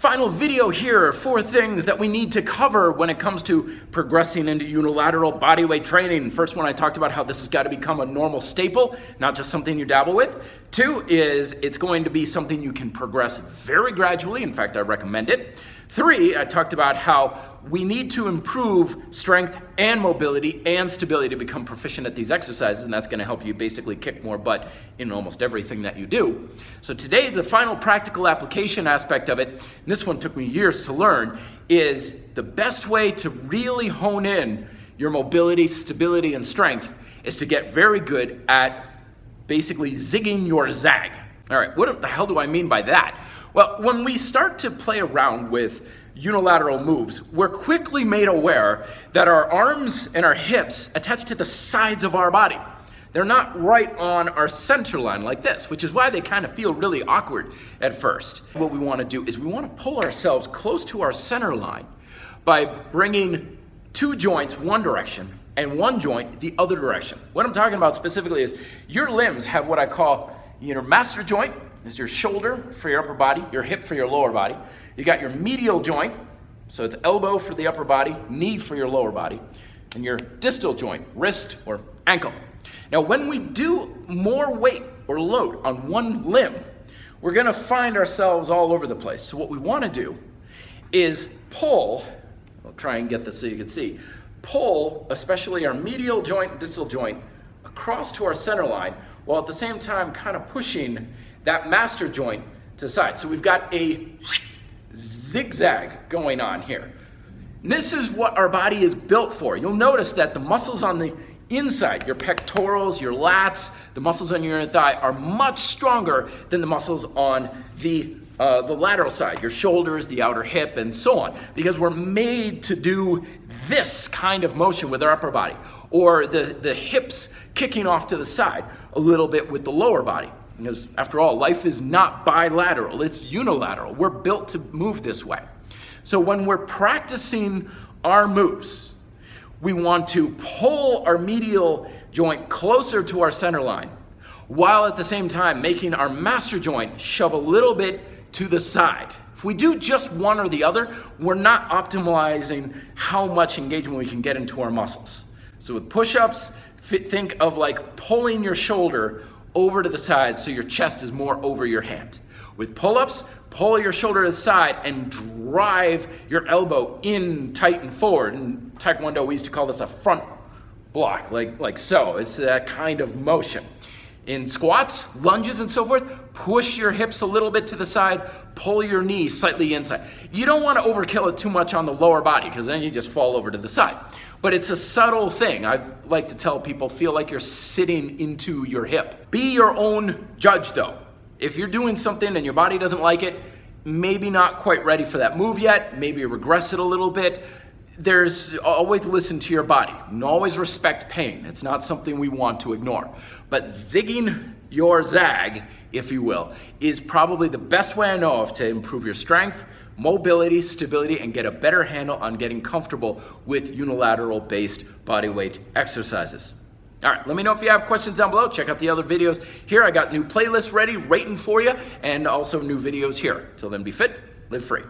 Final video here, 4 things that we need to cover when it comes to progressing into unilateral bodyweight training. First one, I talked about how this has got to become a normal staple, not just something you dabble with. 2 is it's going to be something you can progress very gradually. In fact, I recommend it. 3, I talked about how we need to improve strength and mobility and stability to become proficient at these exercises, and that's going to help you basically kick more butt in almost everything that you do. So today, the final practical application aspect of it, and this one took me years to learn, is the best way to really hone in your mobility, stability, and strength is to get very good at basically zigging your zag. All right, what the hell do I mean by that? Well, when we start to play around with unilateral moves, we're quickly made aware that our arms and our hips attach to the sides of our body. They're not right on our center line like this, which is why they kind of feel really awkward at first. What we want to do is we want to pull ourselves close to our center line by bringing 2 joints one direction and 1 joint the other direction. What I'm talking about specifically is your limbs have what I call your master joint is your shoulder for your upper body, your hip for your lower body. You got your medial joint, so it's elbow for the upper body, knee for your lower body, and your distal joint, wrist or ankle. Now, when we do more weight or load on one limb, we're gonna find ourselves all over the place. So what we wanna do is pull, I'll try and get this so you can see, pull especially our medial joint and distal joint across to our center line, while at the same time kind of pushing that master joint to the side. So we've got a zigzag going on here. And this is what our body is built for. You'll notice that the muscles on the inside, your pectorals, your lats, the muscles on your inner thigh are much stronger than the muscles on the lateral side, your shoulders, the outer hip, and so on, because we're made to do this kind of motion with our upper body, or the hips kicking off to the side a little bit with the lower body. Because after all, life is not bilateral, it's unilateral. We're built to move this way. So when we're practicing our moves, we want to pull our medial joint closer to our center line, while at the same time making our master joint shove a little bit to the side. If we do just one or the other, we're not optimizing how much engagement we can get into our muscles. So with push-ups, think of like pulling your shoulder over to the side so your chest is more over your hand. With pull-ups, pull your shoulder to the side and drive your elbow in tight and forward. In Taekwondo, we used to call this a front block, like so. It's that kind of motion. In squats, lunges, and so forth, push your hips a little bit to the side, pull your knees slightly inside. You don't want to overkill it too much on the lower body because then you just fall over to the side. But it's a subtle thing. I like to tell people, feel like you're sitting into your hip. Be your own judge though. If you're doing something and your body doesn't like it, maybe not quite ready for that move yet, maybe regress it a little bit. There's always listen to your body and always respect pain. It's not something we want to ignore. But zigging your zag, if you will, is probably the best way I know of to improve your strength, mobility, stability, and get a better handle on getting comfortable with unilateral-based bodyweight exercises. All right, let me know if you have questions down below. Check out the other videos here. I got new playlists ready, waiting for you, and also new videos here. Till then, be fit, live free.